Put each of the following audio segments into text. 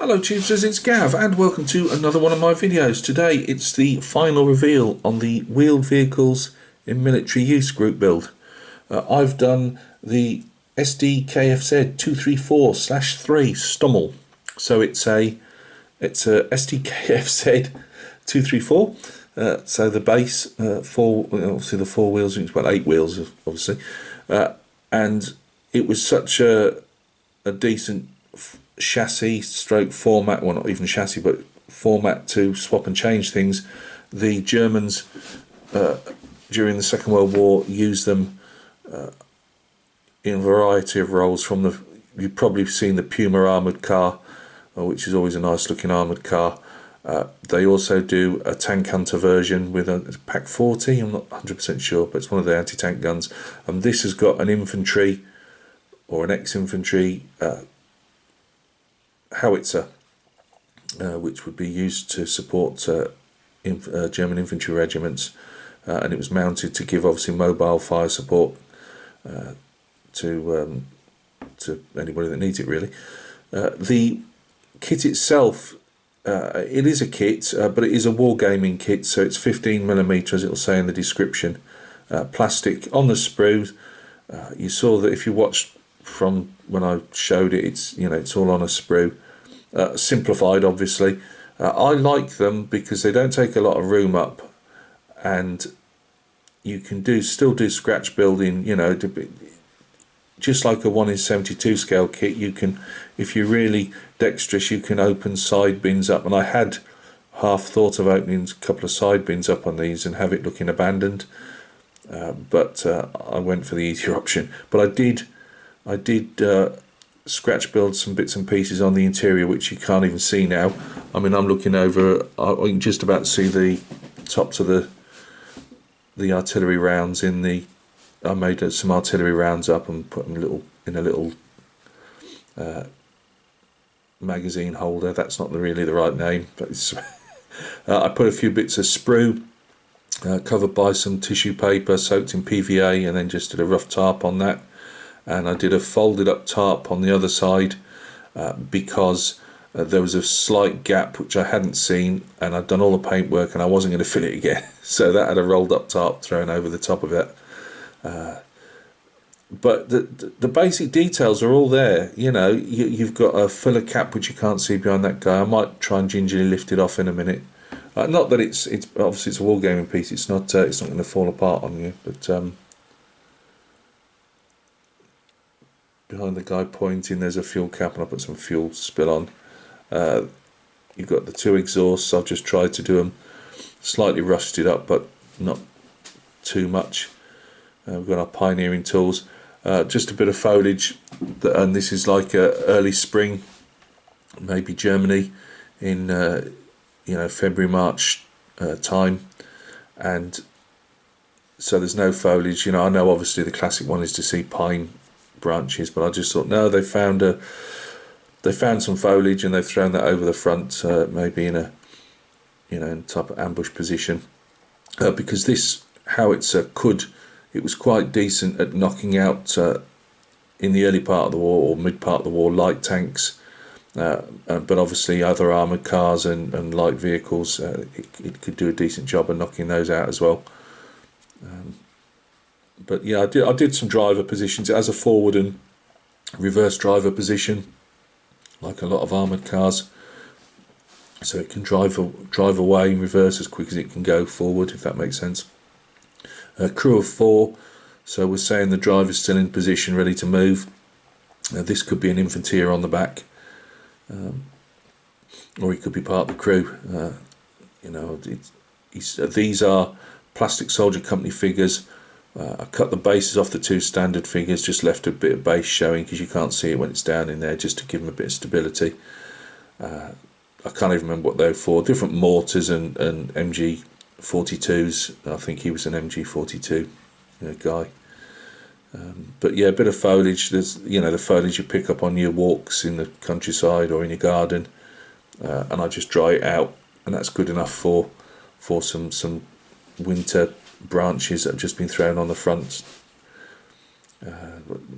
Hello Tubesters, it's Gav and welcome to another one of my videos. Today it's the final reveal on the Wheeled Vehicles in Military Use group build. I've done the Sdkfz 234/3 Stummel. So it's a Sdkfz 234. So the base, obviously the four wheels, it's about 8 wheels obviously. And it was such a decent chassis stroke format, well not even chassis but format to swap and change things. The Germans during the Second World War used them in a variety of roles. From the, you've probably seen the Puma armoured car, which is always a nice looking armoured car. They also do a tank hunter version with a Pack 40, I'm not 100% sure, but it's one of the anti-tank guns, and this has got an infantry or an ex-infantry howitzer, which would be used to support German infantry regiments, and it was mounted to give obviously mobile fire support to anybody that needs it really. The kit itself, it is a kit, but it is a wargaming kit, so it's 15mm as it will say in the description. Plastic on the sprue. You saw that if you watched from when I showed it, it's all on a sprue, simplified obviously. I like them because they don't take a lot of room up, and you can still do scratch building, just like a 1:72 scale kit. You can, if you're really dexterous, you can open side bins up, and I had half thought of opening a couple of side bins up on these and have it looking abandoned, but I went for the easier option. But I did scratch build some bits and pieces on the interior, which you can't even see now. I mean, I'm looking over, I can just about see the tops of the artillery rounds in the, I made some artillery rounds up and put them in a little magazine holder. That's not really the right name, but it's I put a few bits of sprue covered by some tissue paper soaked in PVA, and then just did a rough tarp on that. And I did a folded up tarp on the other side because there was a slight gap which I hadn't seen, and I'd done all the paintwork and I wasn't going to fill it again, so that had a rolled up tarp thrown over the top of it. But the basic details are all there. You've got a filler cap which you can't see behind that guy. I might try and gingerly lift it off in a minute. Not that it's obviously it's a wargaming piece, it's not going to fall apart on you, but behind the guy pointing there's a fuel cap, and I put some fuel spill on. You've got the 2 exhausts. I've just tried to do them slightly rusted up but not too much. We've got our pioneering tools, just a bit of foliage, and this is like early spring, maybe Germany in February, March time, and so there's no foliage. I know obviously the classic one is to see pine branches, but I just thought no, they found some foliage and they've thrown that over the front, maybe in a in type of ambush position, because this howitzer it was quite decent at knocking out in the early part of the war or mid part of the war light tanks, but obviously other armoured cars and light vehicles, it could do a decent job of knocking those out as well. But yeah, I did some driver positions. It has a forward and reverse driver position, like a lot of armoured cars, so it can drive away in reverse as quick as it can go forward, if that makes sense. A crew of 4, so we're saying the driver's still in position, ready to move. This could be an infanteer on the back, or he could be part of the crew. These are plastic soldier company figures. I cut the bases off the 2 standard figures, just left a bit of base showing because you can't see it when it's down in there, just to give them a bit of stability. I can't even remember what they were for. Different mortars and MG42s. I think he was an MG42 guy. But yeah, a bit of foliage. There's the foliage you pick up on your walks in the countryside or in your garden, and I just dry it out, and that's good enough for some winter branches that have just been thrown on the front.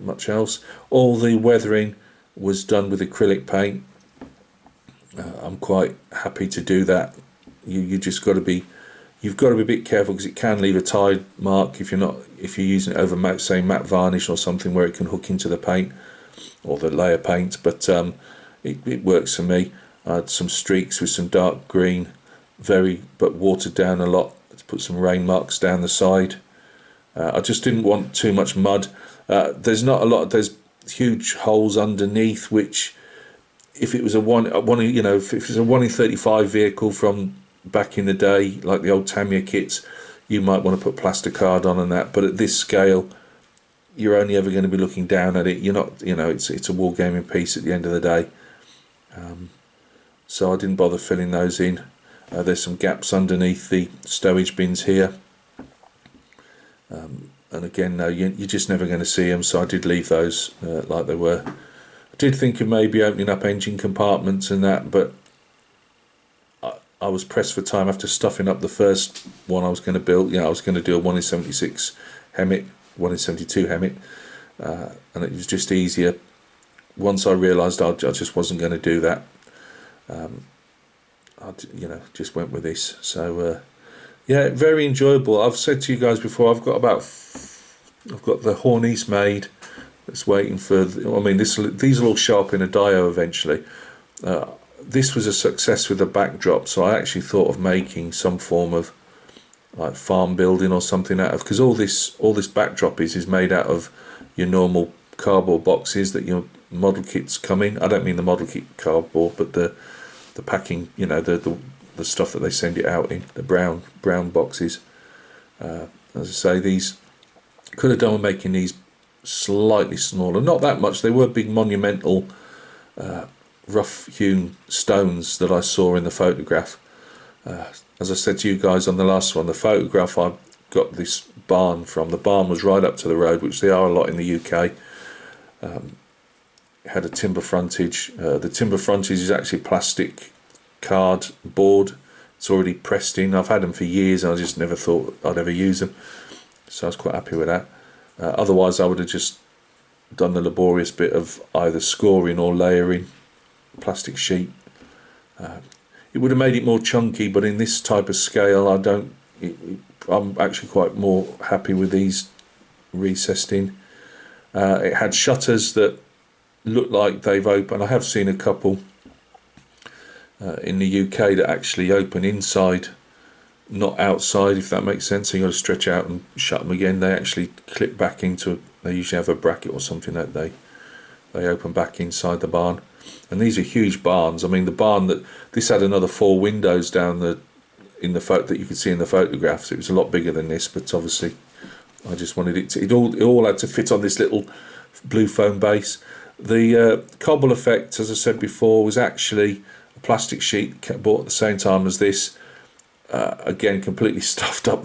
Much else. All the weathering was done with acrylic paint, I'm quite happy to do that. You just got to be, you've got to be a bit careful because it can leave a tide mark if you're using it over matte, say matte varnish or something where it can hook into the paint or the layer paint. But it works for me. I had some streaks with some dark green, but watered down a lot, to put some rain marks down the side. I just didn't want too much mud. There's not a lot. There's huge holes underneath, which if it was if it was a 1 in 35 vehicle from back in the day, like the old Tamiya kits, you might want to put plasticard on and that. But at this scale, you're only ever going to be looking down at it. You're not, it's a wargaming piece at the end of the day. So I didn't bother filling those in. There's some gaps underneath the stowage bins here. And again, no, you're just never going to see them, so I did leave those like they were. I did think of maybe opening up engine compartments and that, but I was pressed for time after stuffing up the first one I was going to build. I was going to do a 1 in 76 Hemmet, 1 in 72 Hemmet, and it was just easier. Once I realised I just wasn't going to do that, I just went with this. So yeah, very enjoyable. I've said to you guys before, I've got the Hornice made. It's waiting for. These will all show up in a Dio eventually. This was a success with the backdrop, so I actually thought of making some form of like farm building or something out of, because all this backdrop is made out of your normal cardboard boxes that your model kits come in. I don't mean the model kit cardboard, but the packing, the stuff that they send it out in, the brown boxes. As I say, these could have done with making these slightly smaller, not that much. They were big monumental rough hewn stones that I saw in the photograph. As I said to you guys on the last one, the photograph I got this barn from, the barn was right up to the road, which they are a lot in the UK. It had a timber frontage. The timber frontage is actually plastic cardboard. It's already pressed in. I've had them for years and I just never thought I'd ever use them, so I was quite happy with that. Otherwise I would have just done the laborious bit of either scoring or layering plastic sheet. It would have made it more chunky, but in this type of scale I'm actually quite more happy with these recessed in. It had shutters that look like they've opened. I have seen a couple in the UK that actually open inside, not outside, if that makes sense. So you got to stretch out and shut them again. They actually clip back into. They usually have a bracket or something that they open back inside the barn. And these are huge barns. I mean, the barn this had another 4 windows down in the photo that you could see in the photographs. It was a lot bigger than this, but obviously I just wanted it to. It all had to fit on this little blue foam base. The cobble effect, as I said before, was actually a plastic sheet bought at the same time as this. Again, completely stuffed up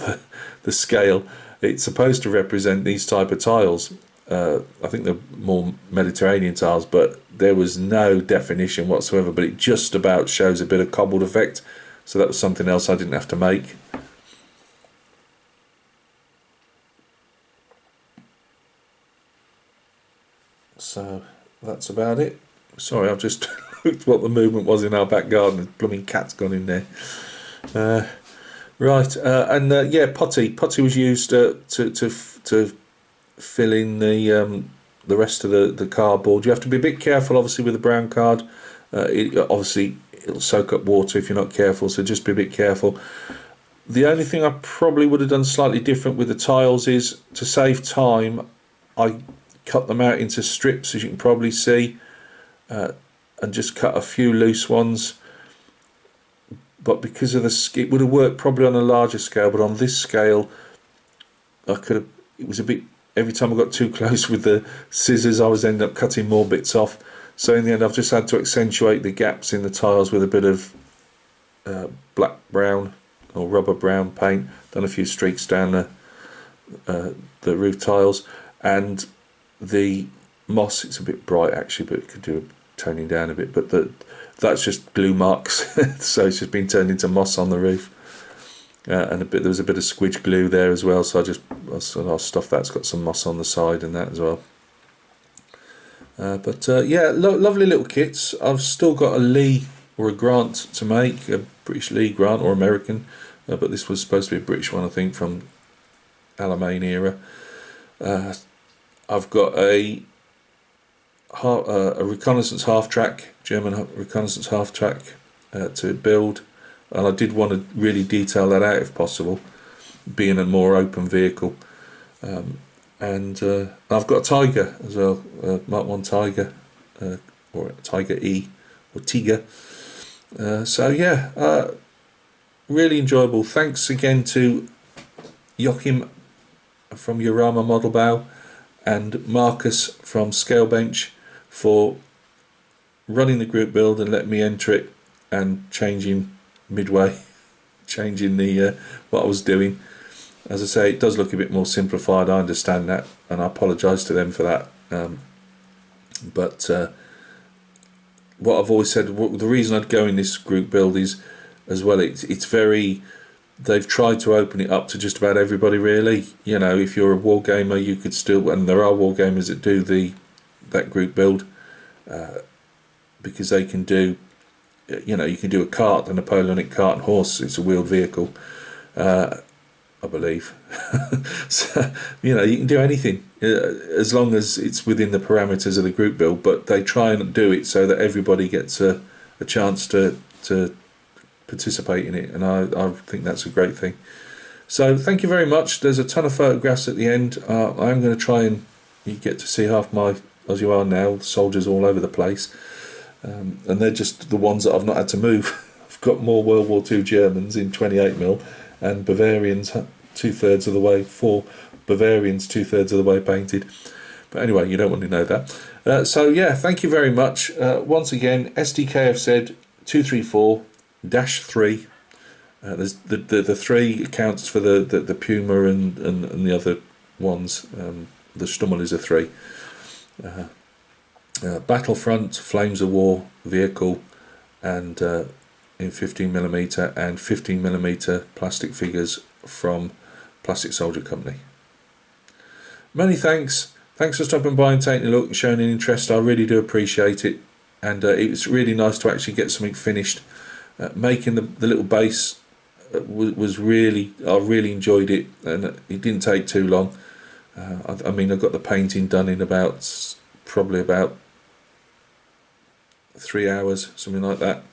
the scale. It's supposed to represent these type of tiles. I think they're more Mediterranean tiles, but there was no definition whatsoever, but it just about shows a bit of cobbled effect. So that was something else I didn't have to make. So that's about it. Sorry, I've just looked what the movement was in our back garden. The blooming cat's gone in there. Right, yeah, putty was used to fill in the rest of the cardboard. You have to be a bit careful, obviously, with the brown card. It'll soak up water if you're not careful, so just be a bit careful. The only thing I probably would have done slightly different with the tiles is, to save time, I cut them out into strips, as you can probably see, and just cut a few loose ones. But because of it would have worked probably on a larger scale, but on this scale, it was a bit. Every time I got too close with the scissors, I was ending up cutting more bits off. So in the end, I've just had to accentuate the gaps in the tiles with a bit of black brown or rubber brown paint. Done a few streaks down the roof tiles, and the moss. It's a bit bright actually, but it could do toning down a bit. But that's just glue marks, so it's just been turned into moss on the roof. And there was a bit of squidge glue there as well, so I'll stuff that's got some moss on the side and that as well. Yeah, lovely little kits. I've still got a Lee or a grant to make, a British League grant or American, but this was supposed to be a British one, I think, from Alamein era. I've got a reconnaissance half-track, German reconnaissance half-track to build, and I did want to really detail that out if possible, being a more open vehicle. And I've got a Tiger as well, Mark 1 Tiger, or Tiger E, or Tiger. So yeah, really enjoyable. Thanks again to Joachim from Diorama Model Bow and Markus from Scalebench for running the group build and letting me enter it and changing midway, changing the what I was doing. As I say, it does look a bit more simplified, I understand that, and I apologise to them for that. But what I've always said, the reason I'd go in this group build is, as well, it's very, they've tried to open it up to just about everybody really. You know, if you're a wargamer, you could still, and there are wargamers that do that group build, because they can do, you know, you can do a cart, a Napoleonic cart and horse. It's a wheeled vehicle, I believe. So, you know, you can do anything as long as it's within the parameters of the group build, but they try and do it so that everybody gets a chance to participate in it, and I think that's a great thing. So thank you very much. There's a ton of photographs at the end. I am going to try and you get to see half my, as you are now, soldiers all over the place, and they're just the ones that I've not had to move. I've got more World War II Germans in 28mm and Bavarians 2/3 of the way, 4 Bavarians 2/3 of the way painted. But anyway, you don't want to know that. So yeah, thank you very much. Once again, Sdkfz 234-3. There's the 3 accounts for the Puma and the other ones. The Stummel is a 3. Battlefront, Flames of War vehicle, and in 15mm and 15mm plastic figures from Plastic Soldier Company. Many thanks. Thanks for stopping by and taking a look and showing an interest. I really do appreciate it, and it's really nice to actually get something finished. Making the little base was really, I really enjoyed it, and it didn't take too long. I mean, I got the painting done in probably about 3 hours, something like that.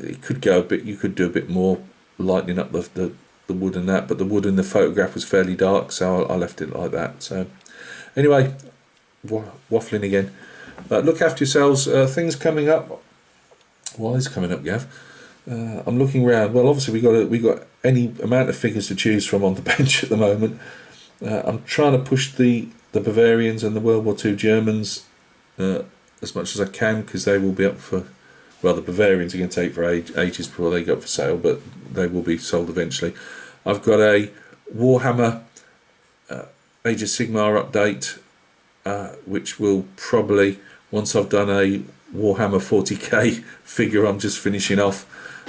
It could go a bit, you could do a bit more, lightening up the wood and that, but the wood in the photograph was fairly dark, so I left it like that. So anyway, waffling again. Look after yourselves. Things coming up. What is coming up, Gav? I'm looking around. Well, obviously we got any amount of figures to choose from on the bench at the moment. I'm trying to push the Bavarians and the World War II Germans as much as I can, because they will be up for, well, the Bavarians are going to take for ages before they go up for sale, but they will be sold eventually. I've got a Warhammer Age of Sigmar update, which will probably, once I've done a Warhammer 40k figure I'm just finishing off,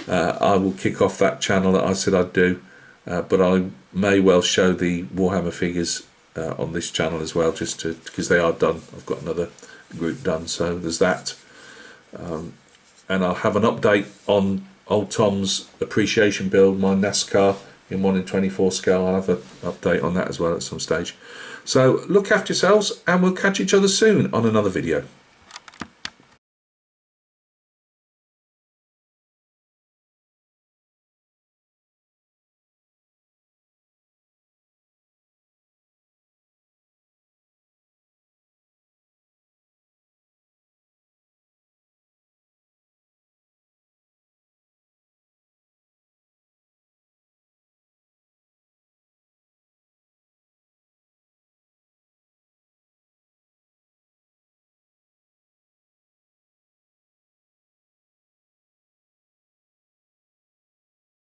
I will kick off that channel that I said I'd do, but I may well show the Warhammer figures on this channel as well, just to, because they are done. I've got another group done, so there's that. And I'll have an update on old Tom's appreciation build, my NASCAR in 1 in 24 scale. I'll have an update on that as well at some stage. So look after yourselves, and we'll catch each other soon on another video.